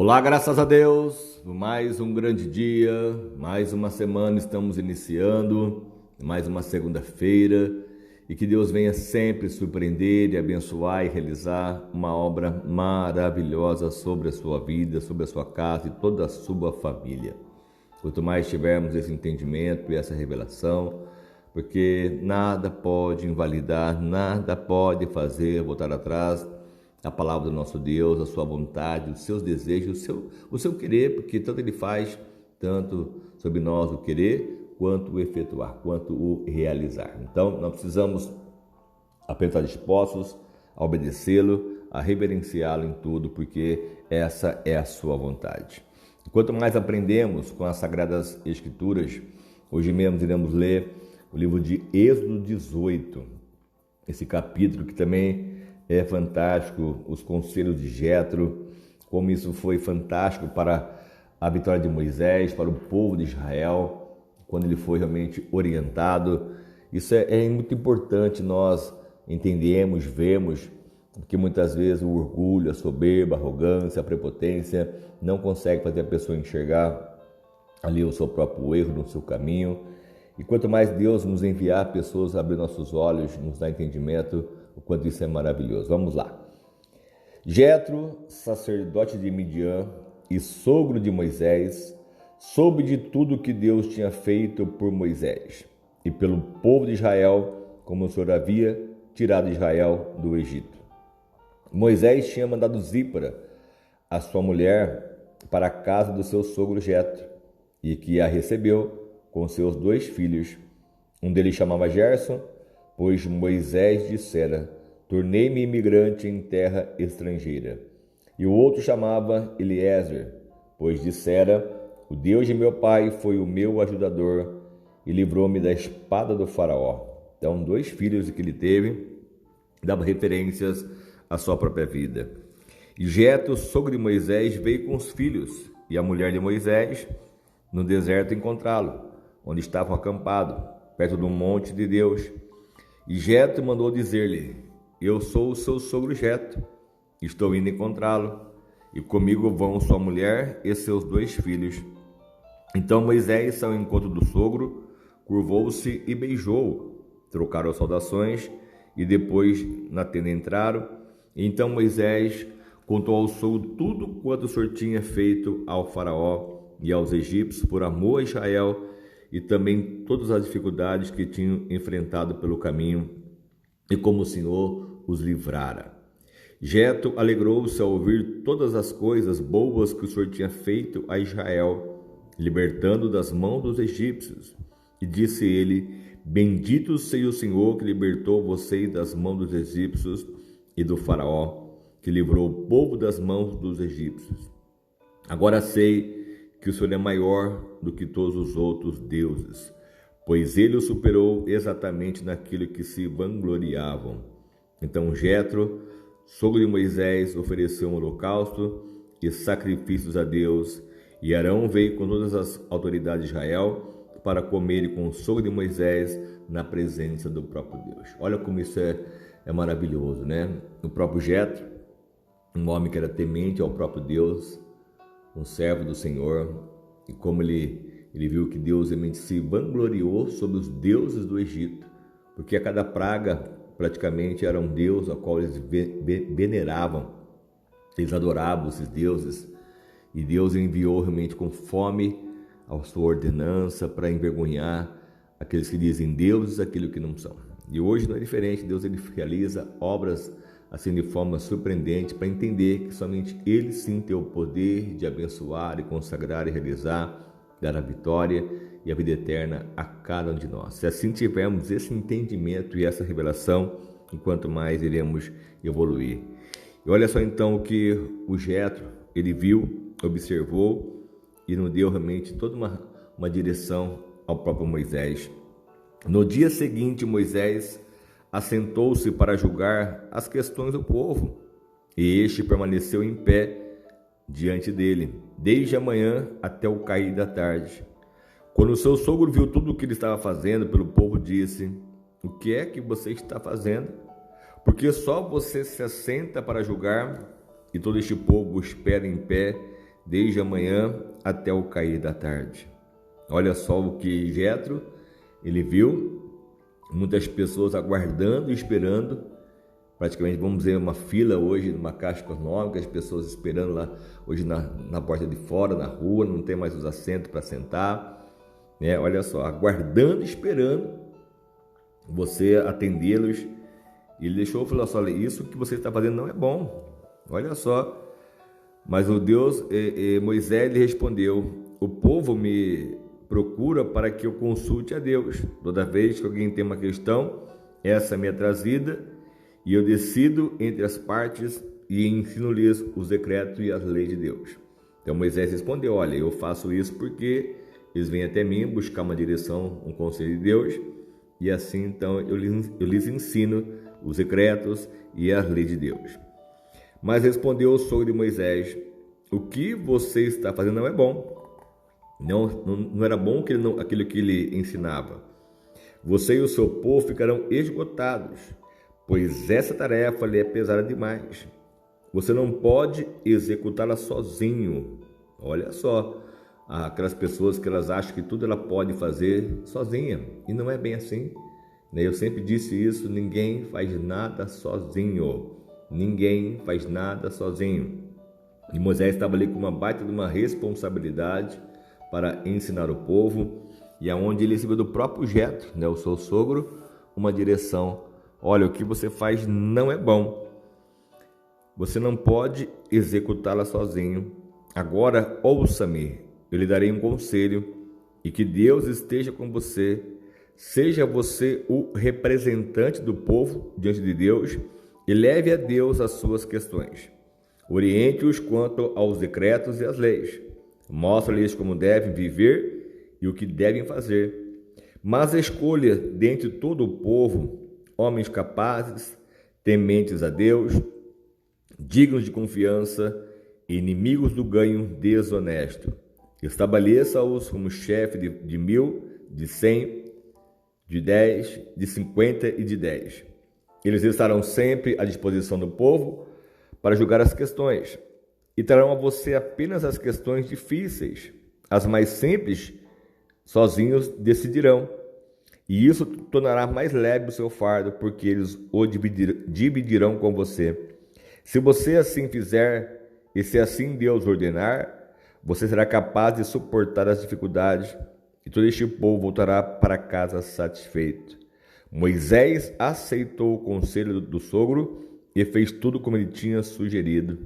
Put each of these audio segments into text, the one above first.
Olá, graças a Deus, mais um grande dia, mais uma semana estamos iniciando, mais uma segunda-feira, e que Deus venha sempre surpreender e abençoar e realizar uma obra maravilhosa sobre a sua vida, sobre a sua casa e toda a sua família. Quanto mais tivermos esse entendimento e essa revelação, porque nada pode invalidar, nada pode fazer voltar atrás a palavra do nosso Deus, a sua vontade, os seus desejos, o seu querer, porque tanto Ele faz, tanto sobre nós o querer, quanto o efetuar, quanto o realizar. Então, nós precisamos apenas estar dispostos a obedecê-lo, a reverenciá-lo em tudo, porque essa é a sua vontade. Quanto mais aprendemos com as Sagradas Escrituras, hoje mesmo iremos ler o livro de Êxodo 18, esse capítulo que também é fantástico, os conselhos de Jetro, como isso foi fantástico para a vitória de Moisés, para o povo de Israel, quando ele foi realmente orientado. Isso é muito importante nós entendermos, vemos, porque muitas vezes o orgulho, a soberba, a arrogância, a prepotência não consegue fazer a pessoa enxergar ali o seu próprio erro no seu caminho. E quanto mais Deus nos enviar pessoas a abrir nossos olhos, nos dar entendimento, o quanto isso é maravilhoso. Vamos lá. Jetro, sacerdote de Midian e sogro de Moisés, soube de tudo que Deus tinha feito por Moisés e pelo povo de Israel, como o Senhor havia tirado Israel do Egito. Moisés tinha mandado Zípora, a sua mulher, para a casa do seu sogro Jetro, e que a recebeu com seus 2 filhos. Um deles chamava Gerson, pois Moisés dissera: tornei-me imigrante em terra estrangeira. E o outro chamava Eliezer, pois dissera: o Deus de meu pai foi o meu ajudador e livrou-me da espada do faraó. Então, 2 filhos que ele teve, dava referências à sua própria vida. E Jetro, sogro de Moisés, veio com os filhos e a mulher de Moisés no deserto encontrá-lo, onde estavam acampados, perto do monte de Deus. E Jetro mandou dizer-lhe: eu sou o seu sogro Jetro, estou indo encontrá-lo, e comigo vão sua mulher e seus 2 filhos. Então Moisés, ao encontro do sogro, curvou-se e beijou-o. Trocaram saudações e depois na tenda entraram. E então Moisés contou ao sogro tudo quanto o Senhor tinha feito ao faraó e aos egípcios por amor a Israel, e também todas as dificuldades que tinham enfrentado pelo caminho e como o Senhor os livrara. Jetro alegrou-se ao ouvir todas as coisas boas que o Senhor tinha feito a Israel, libertando das mãos dos egípcios. E disse ele: bendito seja o Senhor que libertou vocês das mãos dos egípcios e do faraó, que livrou o povo das mãos dos egípcios. Agora sei que o Senhor é maior do que todos os outros deuses, pois ele o superou exatamente naquilo que se vangloriavam. Então Jetro, sogro de Moisés, ofereceu um holocausto e sacrifícios a Deus, e Arão veio com todas as autoridades de Israel para comer com o sogro de Moisés na presença do próprio Deus. Olha como isso é maravilhoso, né? O próprio Jetro, um homem que era temente ao próprio Deus, um servo do Senhor, e como ele viu que Deus realmente se vangloriou sobre os deuses do Egito, porque a cada praga praticamente era um deus ao qual eles veneravam, eles adoravam esses deuses, e Deus enviou realmente conforme a sua ordenança para envergonhar aqueles que dizem deuses aquilo que não são. E hoje não é diferente. Deus ele realiza obras assim de forma surpreendente para entender que somente Ele sim tem o poder de abençoar e consagrar e realizar, dar a vitória e a vida eterna a cada um de nós. Se assim tivermos esse entendimento e essa revelação, enquanto mais iremos evoluir. E olha só então o que o Jetro, ele viu, observou e nos deu realmente toda uma direção ao próprio Moisés. No dia seguinte, Moisés assentou-se para julgar as questões do povo, e este permaneceu em pé diante dele, desde a manhã até o cair da tarde. Quando o seu sogro viu tudo o que ele estava fazendo pelo povo, disse: o que é que você está fazendo? Porque só você se assenta para julgar, e todo este povo espera em pé desde a manhã até o cair da tarde. Olha só o que Jetro, ele viu, muitas pessoas aguardando e esperando, praticamente vamos dizer uma fila hoje numa Caixa Econômica, as pessoas esperando lá hoje na porta de fora, na rua, não tem mais os assentos para sentar, né? Olha só, aguardando e esperando você atendê-los. Ele deixou, falou só, isso que você está fazendo não é bom, olha só. Mas o Deus, Moisés lhe respondeu: o povo me procura para que eu consulte a Deus. Toda vez que alguém tem uma questão, essa me é trazida e eu decido entre as partes e ensino-lhes os decretos e as leis de Deus. Então Moisés respondeu: olha, eu faço isso porque eles vêm até mim buscar uma direção, um conselho de Deus, e assim então eu lhes ensino os decretos e as leis de Deus. Mas respondeu o sogro de Moisés: o que você está fazendo não é bom. Não era bom aquilo que ele ensinava. Você e o seu povo ficarão esgotados, pois essa tarefa lhe é pesada demais. Você não pode executá-la sozinho. Olha só, aquelas pessoas que elas acham que tudo ela pode fazer sozinha, e não é bem assim. Eu sempre disse isso: ninguém faz nada sozinho. Ninguém faz nada sozinho. E Moisés estava ali com uma baita de uma responsabilidade para ensinar o povo, e aonde ele recebeu do próprio Jetro, o seu sogro, uma direção: olha, o que você faz não é bom. Você não pode executá-la sozinho. Agora ouça-me, eu lhe darei um conselho, e que Deus esteja com você. Seja você o representante do povo diante de Deus e leve a Deus as suas questões. Oriente-os quanto aos decretos e às leis. Mostre-lhes como devem viver e o que devem fazer. Mas escolha dentre todo o povo homens capazes, tementes a Deus, dignos de confiança, inimigos do ganho desonesto. Estabeleça-os como chefe de 1.000, de 100, de 10, de 50 e de 10. Eles estarão sempre à disposição do povo para julgar as questões, e trarão a você apenas as questões difíceis. As mais simples, sozinhos decidirão, e isso tornará mais leve o seu fardo, porque eles o dividirão com você. Se você assim fizer, e se assim Deus ordenar, você será capaz de suportar as dificuldades, e todo este povo voltará para casa satisfeito. Moisés aceitou o conselho do sogro e fez tudo como ele tinha sugerido.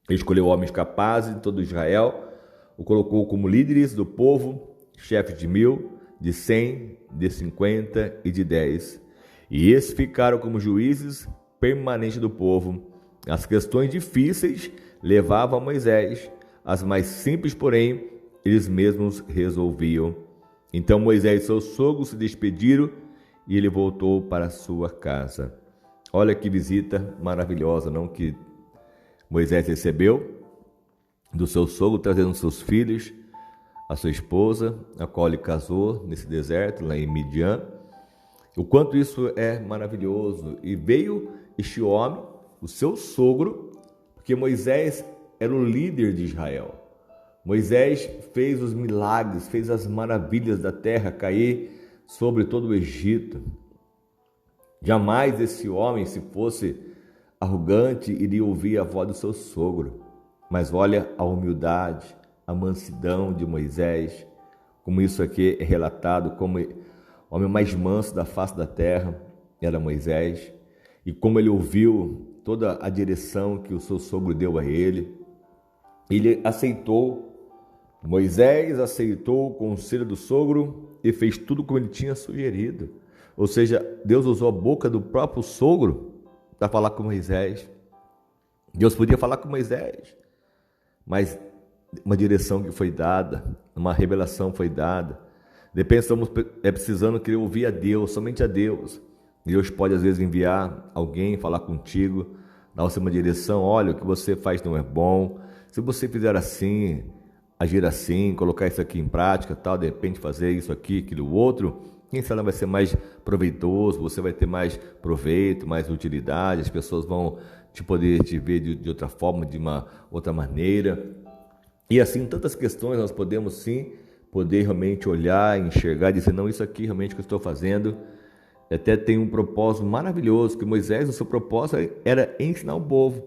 Ele escolheu homens capazes de todo Israel, o colocou como líderes do povo, chefes de 1.000, de 100, de 50 e de 10. E esses ficaram como juízes permanentes do povo. As questões difíceis levavam a Moisés, as mais simples, porém, eles mesmos resolviam. Então Moisés e seu sogro se despediram e ele voltou para sua casa. Olha que visita maravilhosa, não, que Moisés recebeu do seu sogro, trazendo seus filhos, a sua esposa, a qual ele casou nesse deserto, lá em Midian. O quanto isso é maravilhoso. E veio este homem, o seu sogro, porque Moisés era o líder de Israel. Moisés fez os milagres, fez as maravilhas da terra cair sobre todo o Egito. Jamais esse homem, se fosse arrogante, iria ouvir a voz do seu sogro. Mas olha a humildade, a mansidão de Moisés, como isso aqui é relatado, como o homem mais manso da face da terra era Moisés, e como ele ouviu toda a direção que o seu sogro deu a ele. Ele aceitou, Moisés aceitou o conselho do sogro e fez tudo como ele tinha sugerido. Ou seja, Deus usou a boca do próprio sogro para falar com Moisés. Deus podia falar com Moisés, mas uma direção que foi dada, uma revelação foi dada. Depende, estamos precisando querer ouvir a Deus, somente a Deus. Deus pode às vezes enviar alguém falar contigo, dar você uma direção: olha, o que você faz não é bom. Se você fizer assim, agir assim, colocar isso aqui em prática, tal, de repente fazer isso aqui, aquilo outro, quem sabe vai ser mais proveitoso, você vai ter mais proveito, mais utilidade, as pessoas vão poder te ver de outra forma, de uma outra maneira. E assim, tantas questões nós podemos sim, poder realmente olhar, enxergar e dizer, não, isso aqui realmente que eu estou fazendo até tem um propósito maravilhoso, que Moisés, o seu propósito era ensinar o povo,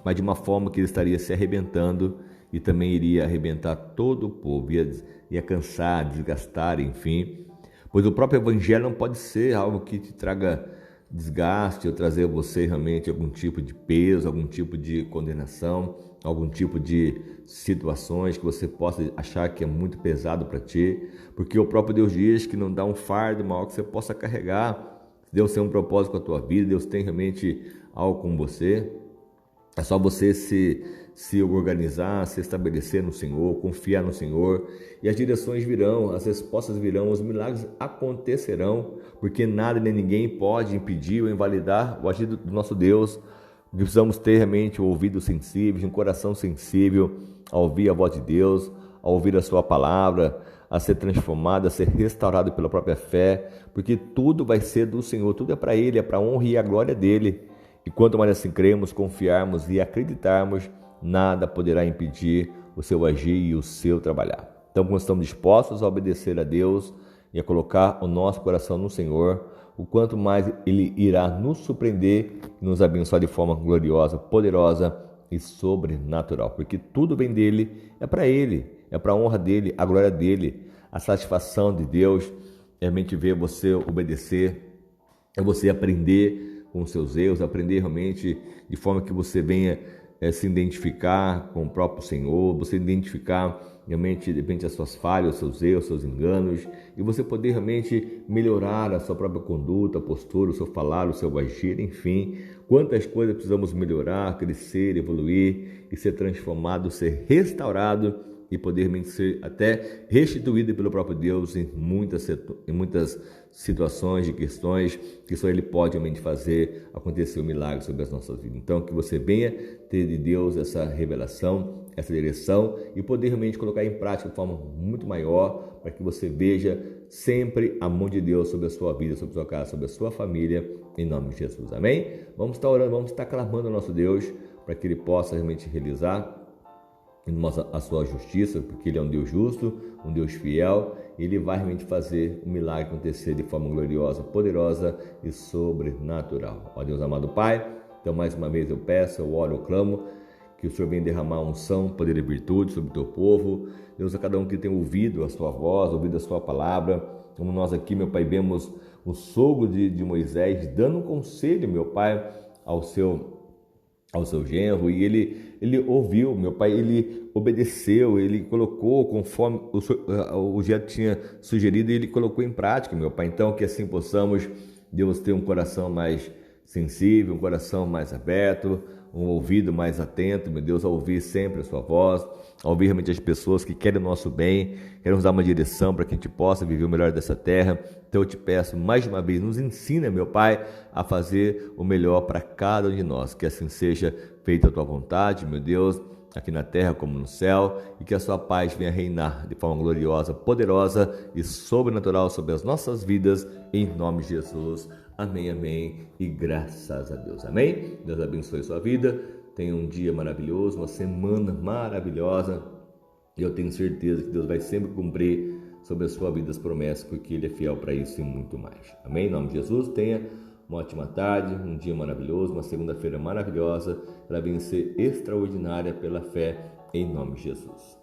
mas de uma forma que ele estaria se arrebentando e também iria arrebentar todo o povo, ia cansar, desgastar, enfim. Pois o próprio evangelho não pode ser algo que te traga desgaste ou trazer a você realmente algum tipo de peso, algum tipo de condenação, algum tipo de situações que você possa achar que é muito pesado para ti, porque o próprio Deus diz que não dá um fardo maior que você possa carregar. Deus tem um propósito com a tua vida, Deus tem realmente algo com você. É só você se organizar, se estabelecer no Senhor, confiar no Senhor, e as direções virão, as respostas virão, os milagres acontecerão, porque nada nem ninguém pode impedir ou invalidar o agir do nosso Deus. Precisamos ter realmente um ouvido sensível, um coração sensível a ouvir a voz de Deus, a ouvir a sua palavra, a ser transformado, a ser restaurado pela própria fé, porque tudo vai ser do Senhor, tudo é para Ele, é para a honra e a glória dEle. E quanto mais assim cremos, confiarmos e acreditarmos, nada poderá impedir o seu agir e o seu trabalhar. Então, quando estamos dispostos a obedecer a Deus e a colocar o nosso coração no Senhor, o quanto mais Ele irá nos surpreender e nos abençoar de forma gloriosa, poderosa e sobrenatural. Porque tudo vem dEle, é para Ele, é para a honra dEle, a glória dEle, a satisfação de Deus, é realmente ver você obedecer, é você aprender com os seus erros, aprender realmente de forma que você venha se identificar com o próprio Senhor, você identificar realmente de repente as suas falhas, os seus erros, os seus enganos, e você poder realmente melhorar a sua própria conduta, a postura, o seu falar, o seu agir, enfim, quantas coisas precisamos melhorar, crescer, evoluir e ser transformado, ser restaurado e poder realmente ser até restituído pelo próprio Deus em muitas situações de questões que só Ele pode realmente fazer acontecer um milagre sobre as nossas vidas. Então, que você venha ter de Deus essa revelação, essa direção e poder realmente colocar em prática de forma muito maior para que você veja sempre a mão de Deus sobre a sua vida, sobre a sua casa, sobre a sua família, em nome de Jesus. Amém? Vamos estar orando, vamos estar clamando ao nosso Deus para que Ele possa realmente realizar a sua justiça, porque Ele é um Deus justo, um Deus fiel, e Ele vai realmente fazer o milagre acontecer de forma gloriosa, poderosa e sobrenatural. Ó Deus amado Pai, então mais uma vez eu peço, eu oro, eu clamo, que o Senhor venha derramar unção, poder e virtude sobre o teu povo. Deus, a cada um que tem ouvido a sua voz, ouvido a sua palavra, como nós aqui, meu Pai, vemos o sogro de Moisés dando um conselho, meu Pai, ao seu genro, e ele ouviu, meu Pai, ele obedeceu, ele colocou conforme o genro tinha sugerido, e ele colocou em prática, meu Pai. Então, que assim possamos, Deus, ter um coração mais sensível, um coração mais aberto, um ouvido mais atento, meu Deus, a ouvir sempre a sua voz, a ouvir realmente as pessoas que querem o nosso bem, querem nos dar uma direção para que a gente possa viver o melhor dessa terra. Então eu te peço mais uma vez, nos ensina, meu Pai, a fazer o melhor para cada um de nós, que assim seja feita a tua vontade, meu Deus, aqui na terra como no céu, e que a sua paz venha reinar de forma gloriosa, poderosa e sobrenatural sobre as nossas vidas, em nome de Jesus. Amém, amém e graças a Deus. Amém? Deus abençoe a sua vida. Tenha um dia maravilhoso, uma semana maravilhosa. E eu tenho certeza que Deus vai sempre cumprir sobre a sua vida as promessas, porque Ele é fiel para isso e muito mais. Amém? Em nome de Jesus, tenha uma ótima tarde, um dia maravilhoso, uma segunda-feira maravilhosa. Ela venha ser extraordinária pela fé, em nome de Jesus.